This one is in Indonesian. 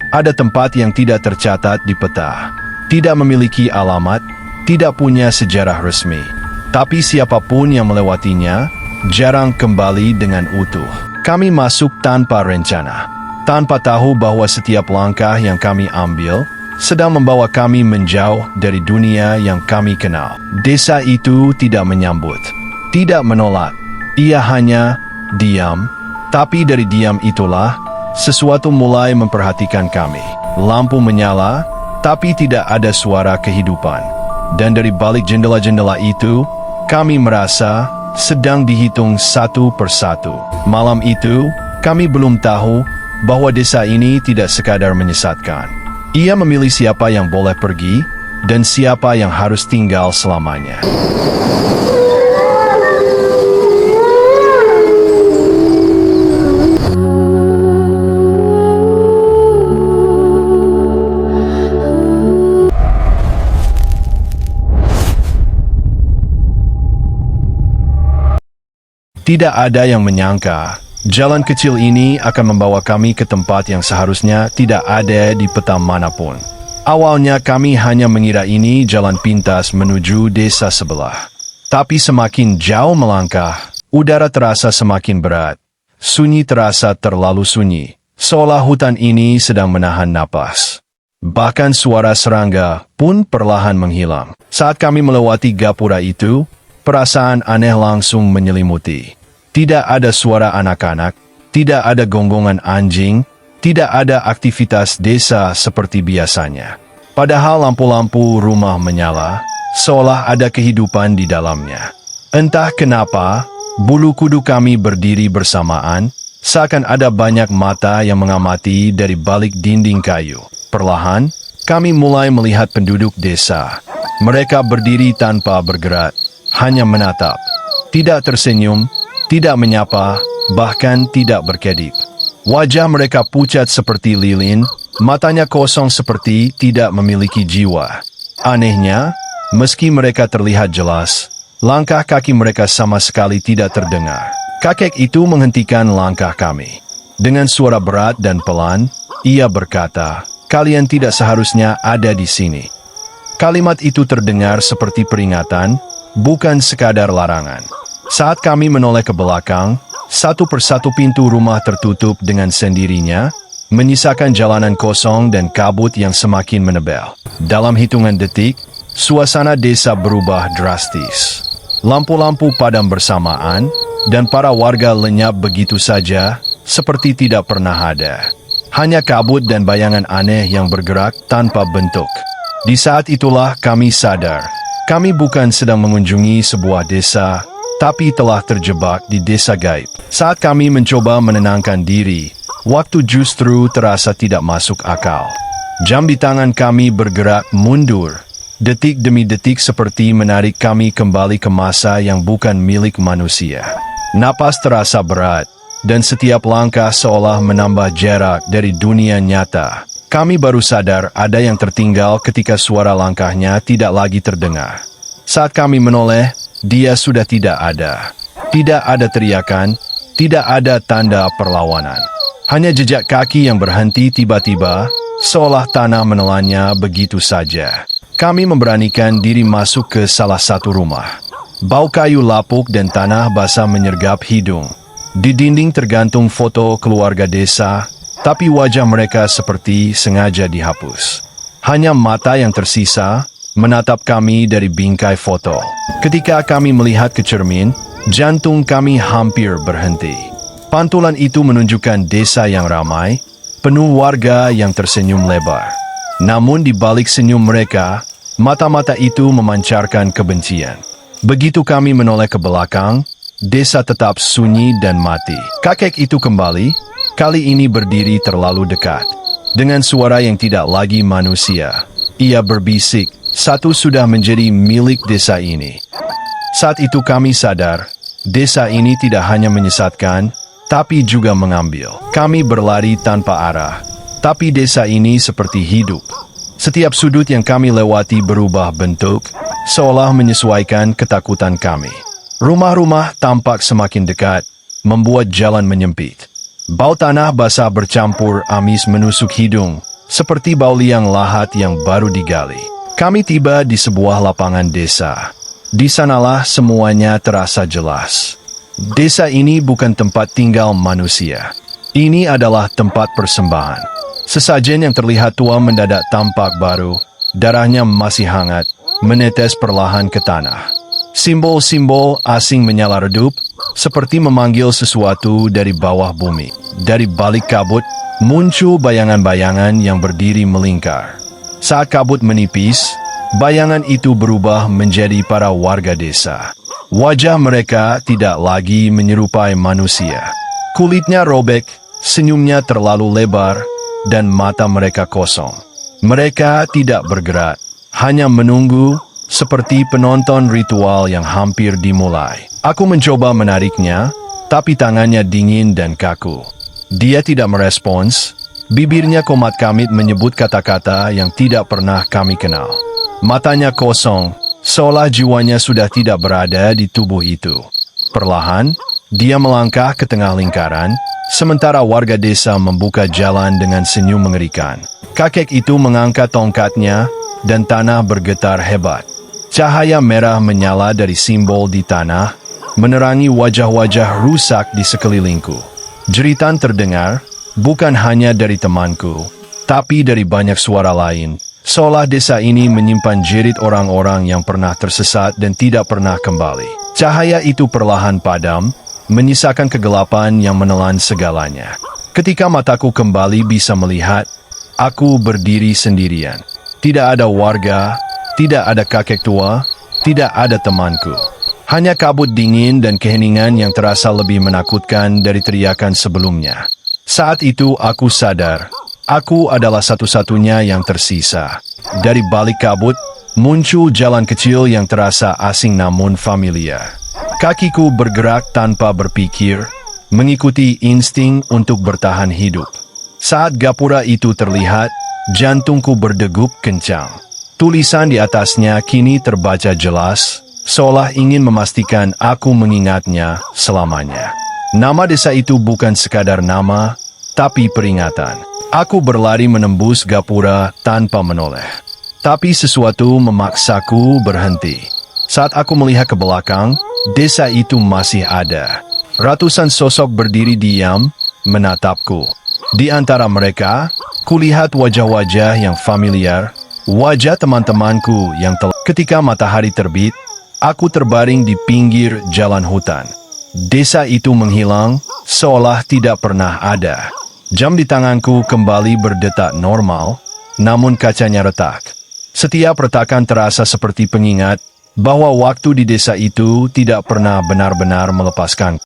Ada tempat yang tidak tercatat di peta, tidak memiliki alamat, tidak punya sejarah resmi. Tapi siapapun yang melewatinya, jarang kembali dengan utuh. Kami masuk tanpa rencana, tanpa tahu bahwa setiap langkah yang kami ambil sedang membawa kami menjauh dari dunia yang kami kenal. Desa itu tidak menyambut, tidak menolak. Ia hanya diam, tapi dari diam itulah sesuatu mulai memperhatikan kami. Lampu menyala, tapi tidak ada suara kehidupan. Dan dari balik jendela-jendela itu, kami merasa sedang dihitung satu persatu. Malam itu, kami belum tahu bahwa desa ini tidak sekadar menyesatkan. Ia memilih siapa yang boleh pergi dan siapa yang harus tinggal selamanya. Tidak ada yang menyangka, jalan kecil ini akan membawa kami ke tempat yang seharusnya tidak ada di peta manapun. Awalnya kami hanya mengira ini jalan pintas menuju desa sebelah. Tapi semakin jauh melangkah, udara terasa semakin berat. Sunyi terasa terlalu sunyi, seolah hutan ini sedang menahan napas. Bahkan suara serangga pun perlahan menghilang. Saat kami melewati gapura itu, perasaan aneh langsung menyelimuti. Tidak ada suara anak-anak, tidak ada gonggongan anjing, tidak ada aktivitas desa seperti biasanya. Padahal lampu-lampu rumah menyala, seolah ada kehidupan di dalamnya. Entah kenapa, bulu kuduk kami berdiri bersamaan, seakan ada banyak mata yang mengamati dari balik dinding kayu. Perlahan, kami mulai melihat penduduk desa. Mereka berdiri tanpa bergerak, hanya menatap. Tidak tersenyum, tidak menyapa, bahkan tidak berkedip. Wajah mereka pucat seperti lilin, matanya kosong seperti tidak memiliki jiwa. Anehnya, meski mereka terlihat jelas, langkah kaki mereka sama sekali tidak terdengar. Kakek itu menghentikan langkah kami. Dengan suara berat dan pelan, ia berkata, "Kalian tidak seharusnya ada di sini." Kalimat itu terdengar seperti peringatan, bukan sekadar larangan. Saat kami menoleh ke belakang, satu persatu pintu rumah tertutup dengan sendirinya, menyisakan jalanan kosong dan kabut yang semakin menebal. Dalam hitungan detik, suasana desa berubah drastis. Lampu-lampu padam bersamaan, dan para warga lenyap begitu saja, seperti tidak pernah ada. Hanya kabut dan bayangan aneh yang bergerak tanpa bentuk. Di saat itulah kami sadar, kami bukan sedang mengunjungi sebuah desa, tapi telah terjebak di desa gaib. Saat kami mencoba menenangkan diri, waktu justru terasa tidak masuk akal. Jam di tangan kami bergerak mundur, detik demi detik seperti menarik kami kembali ke masa yang bukan milik manusia. Napas terasa berat, dan setiap langkah seolah menambah jarak dari dunia nyata. Kami baru sadar ada yang tertinggal ketika suara langkahnya tidak lagi terdengar. Saat kami menoleh, dia sudah tidak ada. Tidak ada teriakan, tidak ada tanda perlawanan. Hanya jejak kaki yang berhenti tiba-tiba, seolah tanah menelannya begitu saja. Kami memberanikan diri masuk ke salah satu rumah. Bau kayu lapuk dan tanah basah menyergap hidung. Di dinding tergantung foto keluarga desa, tapi wajah mereka seperti sengaja dihapus. Hanya mata yang tersisa menatap kami dari bingkai foto. Ketika kami melihat ke cermin, jantung kami hampir berhenti. Pantulan itu menunjukkan desa yang ramai, penuh warga yang tersenyum lebar. Namun di balik senyum mereka, mata-mata itu memancarkan kebencian. Begitu kami menoleh ke belakang, desa tetap sunyi dan mati. Kakek itu kembali, kali ini berdiri terlalu dekat. Dengan suara yang tidak lagi manusia, ia berbisik, "Satu sudah menjadi milik desa ini." Saat itu kami sadar, desa ini tidak hanya menyesatkan, tapi juga mengambil. Kami berlari tanpa arah, tapi desa ini seperti hidup. Setiap sudut yang kami lewati berubah bentuk, seolah menyesuaikan ketakutan kami. Rumah-rumah tampak semakin dekat, membuat jalan menyempit. Bau tanah basah bercampur amis menusuk hidung, seperti bau liang lahat yang baru digali. Kami tiba di sebuah lapangan desa. Di sanalah semuanya terasa jelas. Desa ini bukan tempat tinggal manusia. Ini adalah tempat persembahan. Sesajen yang terlihat tua mendadak tampak baru, darahnya masih hangat, menetes perlahan ke tanah. Simbol-simbol asing menyala redup, seperti memanggil sesuatu dari bawah bumi. Dari balik kabut, muncul bayangan-bayangan yang berdiri melingkar. Saat kabut menipis, bayangan itu berubah menjadi para warga desa. Wajah mereka tidak lagi menyerupai manusia. Kulitnya robek, senyumnya terlalu lebar, dan mata mereka kosong. Mereka tidak bergerak, hanya menunggu, seperti penonton ritual yang hampir dimulai. Aku mencoba menariknya, tapi tangannya dingin dan kaku. Dia tidak merespons, bibirnya komat kamit menyebut kata-kata yang tidak pernah kami kenal. Matanya kosong, seolah jiwanya sudah tidak berada di tubuh itu. Perlahan, dia melangkah ke tengah lingkaran, sementara warga desa membuka jalan dengan senyum mengerikan. Kakek itu mengangkat tongkatnya, dan tanah bergetar hebat. Cahaya merah menyala dari simbol di tanah, menerangi wajah-wajah rusak di sekelilingku. Jeritan terdengar, bukan hanya dari temanku, tapi dari banyak suara lain. Seolah desa ini menyimpan jerit orang-orang yang pernah tersesat dan tidak pernah kembali. Cahaya itu perlahan padam, menyisakan kegelapan yang menelan segalanya. Ketika mataku kembali bisa melihat, aku berdiri sendirian. Tidak ada warga, tidak ada kakek tua, tidak ada temanku. Hanya kabut dingin dan keheningan yang terasa lebih menakutkan dari teriakan sebelumnya. Saat itu aku sadar, aku adalah satu-satunya yang tersisa. Dari balik kabut, muncul jalan kecil yang terasa asing namun familiar. Kakiku bergerak tanpa berpikir, mengikuti insting untuk bertahan hidup. Saat gapura itu terlihat, jantungku berdegup kencang. Tulisan di atasnya kini terbaca jelas, seolah ingin memastikan aku mengingatnya selamanya. Nama desa itu bukan sekadar nama, tapi peringatan. Aku berlari menembus gapura tanpa menoleh. Tapi sesuatu memaksaku berhenti. Saat aku melihat ke belakang, desa itu masih ada. Ratusan sosok berdiri diam, menatapku. Di antara mereka, kulihat wajah-wajah yang familiar, wajah teman-temanku yang telah. Ketika matahari terbit, aku terbaring di pinggir jalan hutan. Desa itu menghilang, seolah tidak pernah ada. Jam di tanganku kembali berdetak normal, namun kacanya retak. Setiap retakan terasa seperti pengingat bahwa waktu di desa itu tidak pernah benar-benar melepaskan.